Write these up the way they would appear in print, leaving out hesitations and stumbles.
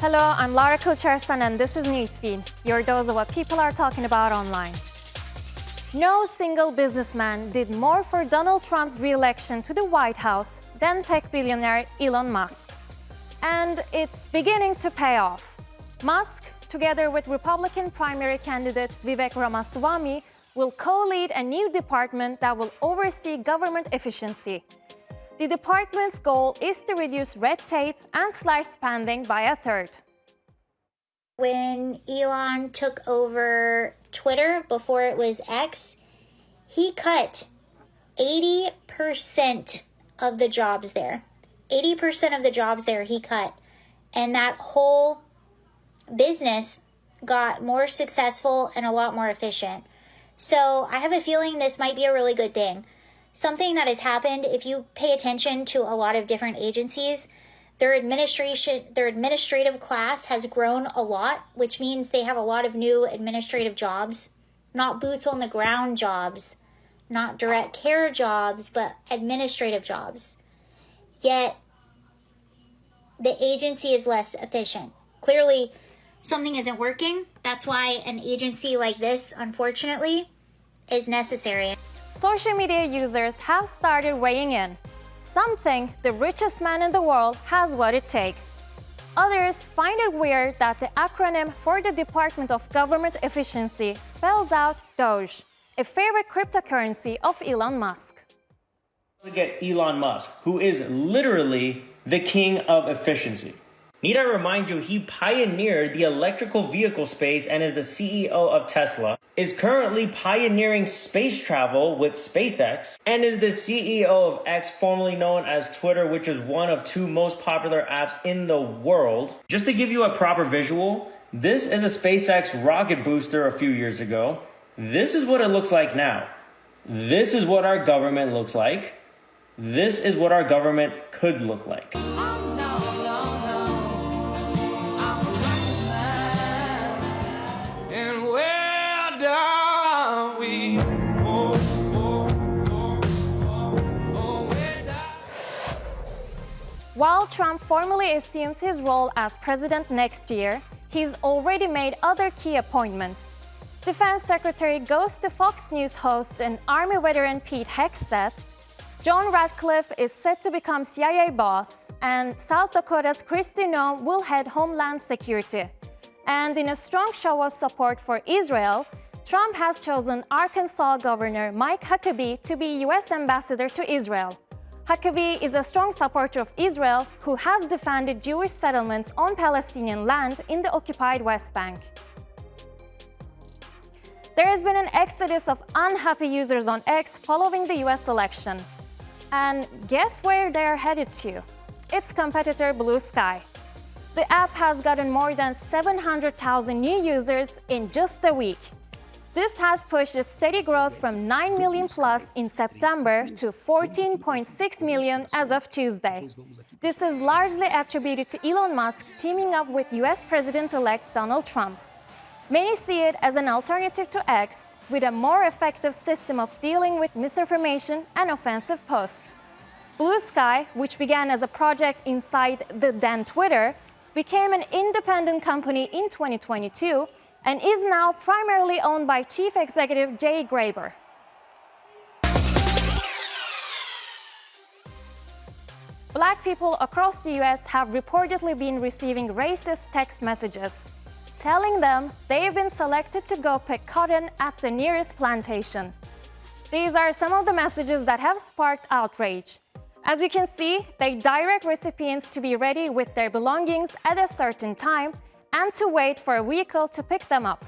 Hello, I'm Lara Kulcharsan and this is Newsfeed, your dose of what people are talking about online. No single businessman did more for Donald Trump's re-election to the White House than tech billionaire Elon Musk. And it's beginning to pay off. Musk, together with Republican primary candidate Vivek Ramaswamy, will co-lead a new department that will oversee government efficiency. The department's goal is to reduce red tape and slash spending by a third. When Elon took over Twitter before it was X, he cut 80% of the jobs there. 80% of the jobs there he cut. And that whole business got more successful and a lot more efficient. So I have a feeling this might be a really good thing. Something that has happened, if you pay attention to a lot of different agencies, their administrative class has grown a lot, which means they have a lot of new administrative jobs, not boots on the ground jobs, not direct care jobs, but administrative jobs. Yet the agency is less efficient. Clearly, something isn't working. That's why an agency like this, unfortunately, is necessary. Social media users have started weighing in. Some think the richest man in the world has what it takes. Others find it weird that the acronym for the Department of Government Efficiency spells out Doge, a favorite cryptocurrency of Elon Musk. Look at Elon Musk, who is literally the king of efficiency. Need I remind you, he pioneered the electrical vehicle space and is the CEO of Tesla, is currently pioneering space travel with SpaceX, and is the CEO of X, formerly known as Twitter, which is one of two most popular apps in the world. Just to give you a proper visual, this is a SpaceX rocket booster a few years ago. This is what it looks like now. This is what our government looks like. This is what our government could look like. While Trump formally assumes his role as president next year, he's already made other key appointments. Defense Secretary goes to Fox News host and Army veteran Pete Hegseth. John Ratcliffe is set to become CIA boss, and South Dakota's Kristi Noem will head Homeland Security. And in a strong show of support for Israel, Trump has chosen Arkansas Governor Mike Huckabee to be U.S. ambassador to Israel. Huckabee is a strong supporter of Israel who has defended Jewish settlements on Palestinian land in the occupied West Bank. There has been an exodus of unhappy users on X following the US election. And guess where they are headed to? Its competitor Bluesky. The app has gotten more than 700,000 new users in just a week. This has pushed a steady growth from 9 million plus in September to 14.6 million as of Tuesday. This is largely attributed to Elon Musk teaming up with US President-elect Donald Trump. Many see it as an alternative to X, with a more effective system of dealing with misinformation and offensive posts. Bluesky, which began as a project inside the then Twitter, became an independent company in 2022 and is now primarily owned by Chief Executive Jay Graber. Black people across the US have reportedly been receiving racist text messages, telling them they've been selected to go pick cotton at the nearest plantation. These are some of the messages that have sparked outrage. As you can see, they direct recipients to be ready with their belongings at a certain time and to wait for a vehicle to pick them up.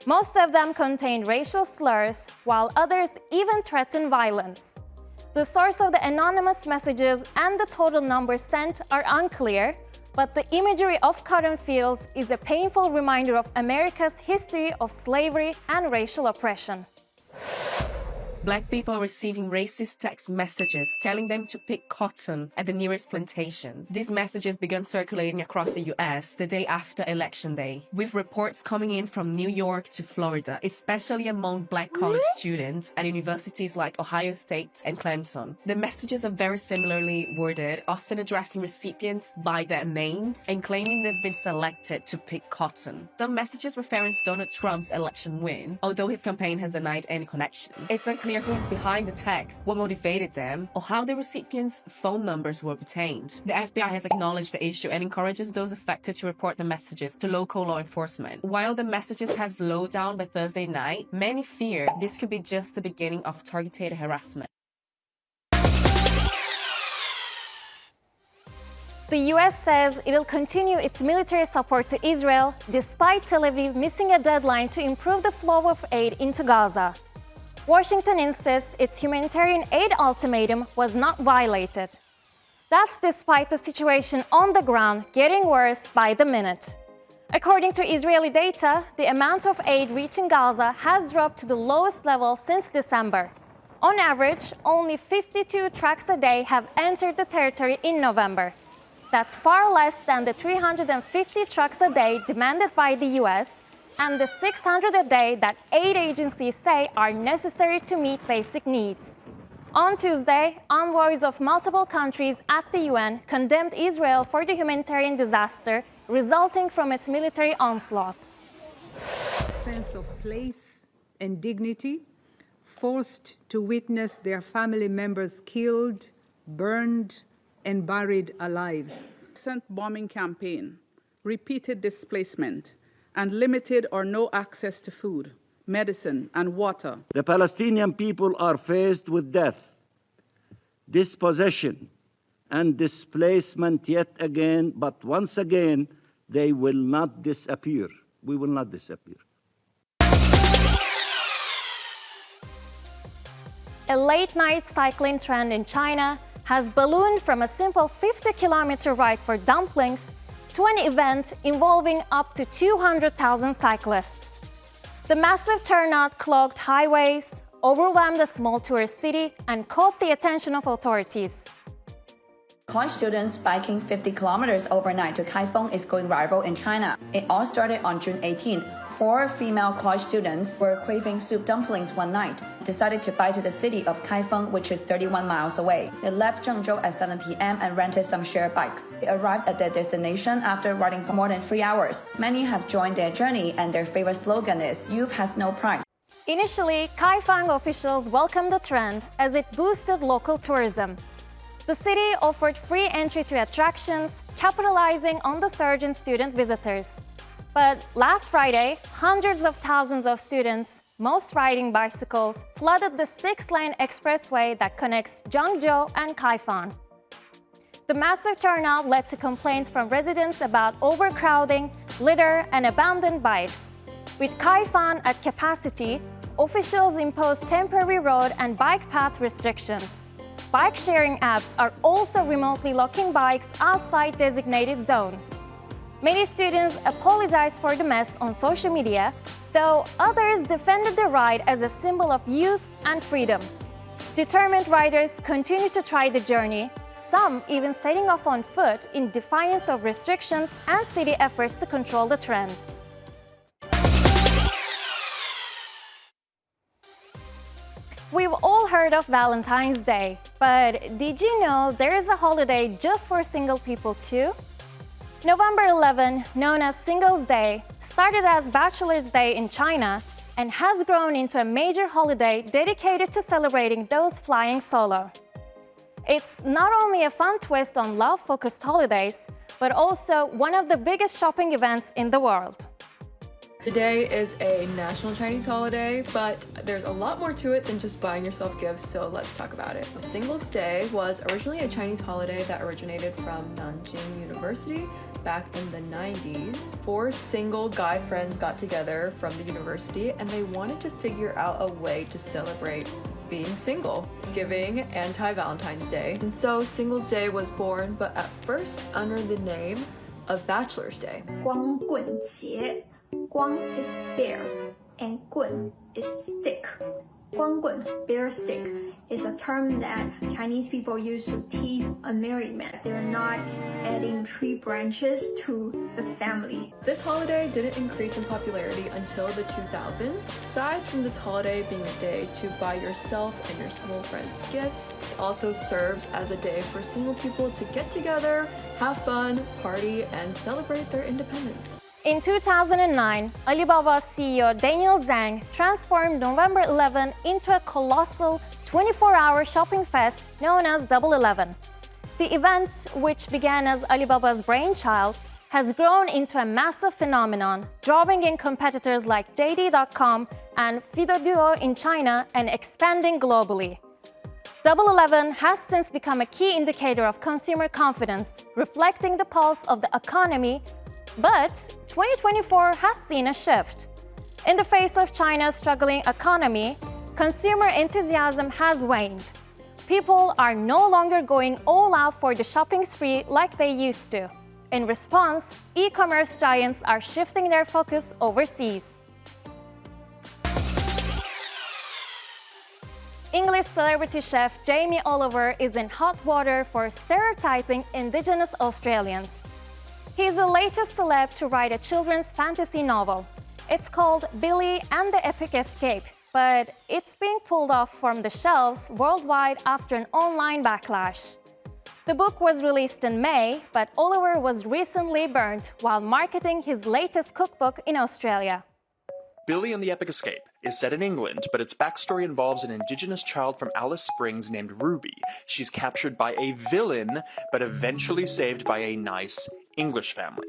Most of them contain racial slurs, while others even threaten violence. The source of the anonymous messages and the total number sent are unclear, but the imagery of cotton fields is a painful reminder of America's history of slavery and racial oppression. Black people are receiving racist text messages telling them to pick cotton at the nearest plantation. These messages began circulating across the US the day after Election Day, with reports coming in from New York to Florida, especially among Black college students at universities like Ohio State and Clemson. The messages are very similarly worded, often addressing recipients by their names and claiming they've been selected to pick cotton. Some messages reference Donald Trump's election win, although his campaign has denied any connection. It's unclear who is behind the text, what motivated them, or how the recipients' phone numbers were obtained. The FBI has acknowledged the issue and encourages those affected to report the messages to local law enforcement. While the messages have slowed down by Thursday night, many fear this could be just the beginning of targeted harassment. The US says it will continue its military support to Israel despite Tel Aviv missing a deadline to improve the flow of aid into Gaza. Washington insists its humanitarian aid ultimatum was not violated. That's despite the situation on the ground getting worse by the minute. According to Israeli data, the amount of aid reaching Gaza has dropped to the lowest level since December. On average, only 52 trucks a day have entered the territory in November. That's far less than the 350 trucks a day demanded by the US and the 600 a day that aid agencies say are necessary to meet basic needs. On Tuesday, envoys of multiple countries at the UN condemned Israel for the humanitarian disaster resulting from its military onslaught. Sense of place and dignity, forced to witness their family members killed, burned, and buried alive. Recent bombing campaign, repeated displacement, and limited or no access to food, medicine, and water. The Palestinian people are faced with death, dispossession, and displacement yet again, but once again, they will not disappear. We will not disappear. A late-night cycling trend in China has ballooned from a simple 50-kilometer ride for dumplings to an event involving up to 200,000 cyclists. The massive turnout clogged highways, overwhelmed a small tourist city, and caught the attention of authorities. College students biking 50 kilometers overnight to Kaifeng is going viral in China. It all started on June 18th. 4 female college students were craving soup dumplings one night, decided to bike to the city of Kaifeng, which is 31 miles away. They left Zhengzhou at 7 p.m. and rented some shared bikes. They arrived at their destination after riding for more than 3 hours. Many have joined their journey, and their favorite slogan is, "Youth has no price." Initially, Kaifeng officials welcomed the trend as it boosted local tourism. The city offered free entry to attractions, capitalizing on the surge in student visitors. But last Friday, hundreds of thousands of students, most riding bicycles, flooded the 6-lane expressway that connects Zhengzhou and Kaifeng. The massive turnout led to complaints from residents about overcrowding, litter, and abandoned bikes. With Kaifeng at capacity, officials imposed temporary road and bike path restrictions. Bike-sharing apps are also remotely locking bikes outside designated zones. Many students apologized for the mess on social media, though others defended the ride as a symbol of youth and freedom. Determined riders continue to try the journey, some even setting off on foot in defiance of restrictions and city efforts to control the trend. We've all heard of Valentine's Day, but did you know there is a holiday just for single people too? November 11, known as Singles' Day, started as Bachelor's Day in China and has grown into a major holiday dedicated to celebrating those flying solo. It's not only a fun twist on love-focused holidays, but also one of the biggest shopping events in the world. Today is a national Chinese holiday, but there's a lot more to it than just buying yourself gifts, so let's talk about it. Singles' Day was originally a Chinese holiday that originated from Nanjing University back in the 90s. 4 single guy friends got together from the university and they wanted to figure out a way to celebrate being single, giving anti-Valentine's Day. And so Singles' Day was born, but at first under the name of Bachelor's Day. 光棍节. Guang is bear and gun is stick. guanggun, bear stick, is a term that Chinese people use to tease a married man. They're not adding tree branches to the family. This holiday didn't increase in popularity until the 2000s. Aside from this holiday being a day to buy yourself and your single friends gifts, it also serves as a day for single people to get together, have fun, party, and celebrate their independence. In 2009, Alibaba's CEO Daniel Zhang transformed November 11 into a colossal 24-hour shopping fest known as Double 11. The event, which began as Alibaba's brainchild, has grown into a massive phenomenon, drawing in competitors like JD.com and Fidoduo in China and expanding globally. Double 11 has since become a key indicator of consumer confidence, reflecting the pulse of the economy. But 2024 has seen a shift. In the face of China's struggling economy, consumer enthusiasm has waned. People are no longer going all out for the shopping spree like they used to. In response, e-commerce giants are shifting their focus overseas. English celebrity chef Jamie Oliver is in hot water for stereotyping Indigenous Australians. He's the latest celeb to write a children's fantasy novel. It's called Billy and the Epic Escape, but it's being pulled off from the shelves worldwide after an online backlash. The book was released in May, but Oliver was recently burned while marketing his latest cookbook in Australia. Billy and the Epic Escape is set in England, but its backstory involves an Indigenous child from Alice Springs named Ruby. She's captured by a villain, but eventually saved by a nice English family.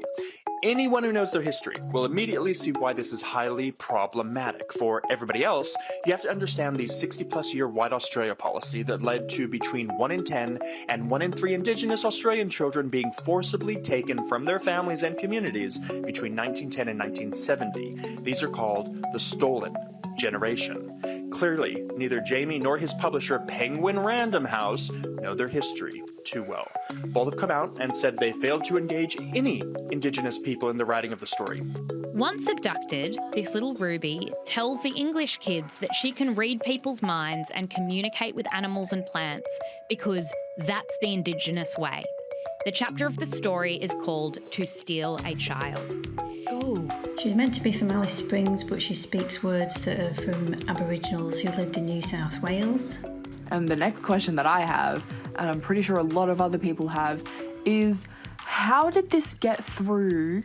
Anyone who knows their history will immediately see why this is highly problematic. For everybody else, you have to understand the 60-plus year White Australia policy that led to between 1 in 10 and 1 in 3 Indigenous Australian children being forcibly taken from their families and communities between 1910 and 1970. These are called the Stolen Generation. Clearly, neither Jamie nor his publisher Penguin Random House know their history too well. Both have come out and said they failed to engage any Indigenous people in the writing of the story. Once abducted, this little Ruby tells the English kids that she can read people's minds and communicate with animals and plants because that's the Indigenous way. The chapter of the story is called To Steal a Child. Oh. She's meant to be from Alice Springs, but she speaks words that are from Aboriginals who lived in New South Wales. And the next question that I have, and I'm pretty sure a lot of other people have, is how did this get through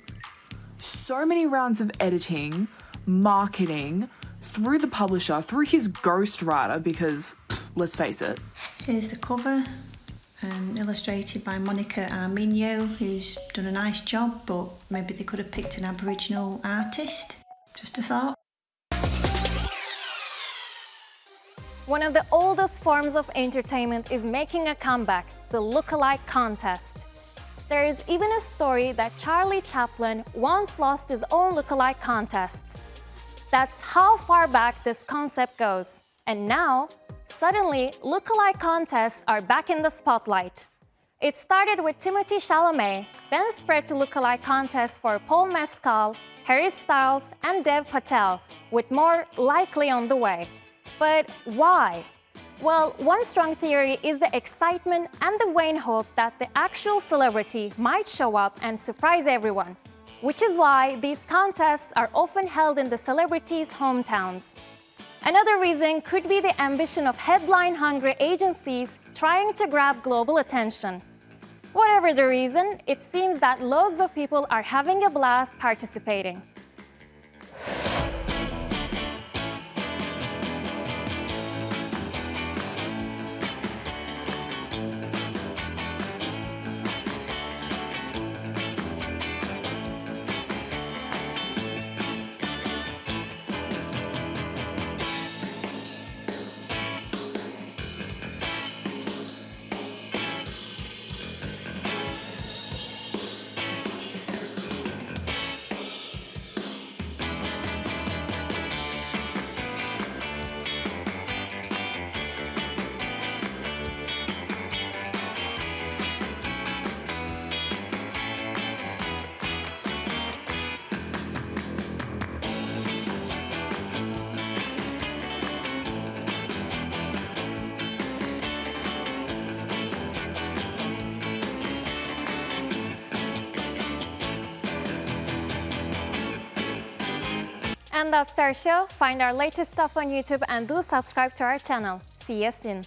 so many rounds of editing, marketing, through the publisher, through his ghostwriter, because let's face it. Here's the cover, illustrated by Monica Arminio, who's done a nice job, but maybe they could have picked an Aboriginal artist. Just a thought. One of the oldest forms of entertainment is making a comeback, the lookalike contest. There is even a story that Charlie Chaplin once lost his own lookalike contest. That's how far back this concept goes. And now, suddenly, lookalike contests are back in the spotlight. It started with Timothée Chalamet, then spread to lookalike contests for Paul Mescal, Harry Styles, and Dev Patel, with more likely on the way. But why? Well, one strong theory is the excitement and the vain hope that the actual celebrity might show up and surprise everyone, which is why these contests are often held in the celebrities' hometowns. Another reason could be the ambition of headline-hungry agencies trying to grab global attention. Whatever the reason, it seems that loads of people are having a blast participating. And that's our show. Find our latest stuff on YouTube and do subscribe to our channel. See you soon.